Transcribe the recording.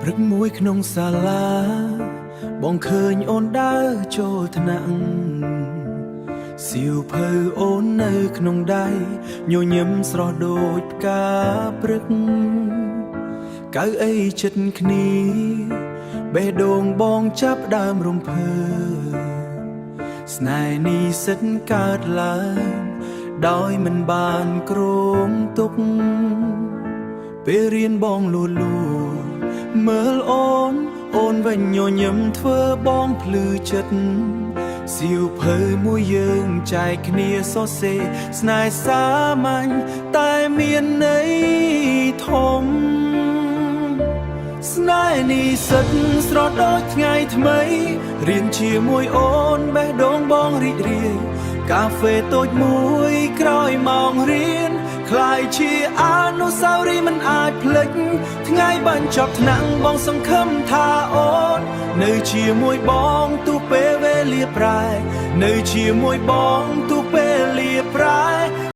ព្រឹកមួយក្នុងសាលាបងឃើញអូនដើរចូលថ្នាក់សៀវភៅអូននៅក្នុងដៃញញឹមស្រស់ដូចផ្កាព្រឹកកៅអីចិត្តគ្នាបេះដូងបងចាប់ដើមរំភើស្នេហ៍នេះសិតកើតឡើងដោយមិនបានគ្រោងទុកពេលរៀនបងលួលមើលអូនវិញញញឹមធ្វើបងភ្លឺចិត្តសៀវភៅមួយយើងចែកគ្នាសរសេរស្នេហ៍សាមញ្ញតែមានន័យធំស្នេហ៍នេះសិតស្រស់ដូចថ្ងៃថ្មីរៀនជាមួយអូនបេះដូងបងរីករាយកាហ្វេតូចមួយក្រោយម៉ោងរៀនคล้ายជាអនុស្សាវរីយ៍មិនអាចភ្លេចថ្ងៃបញ្ចប់ថ្នាក់បងសង្ឃឹមថាអូននៅជាមួយបងទោះពេលវេលាប្រែនៅជាមួយបងទោះពេល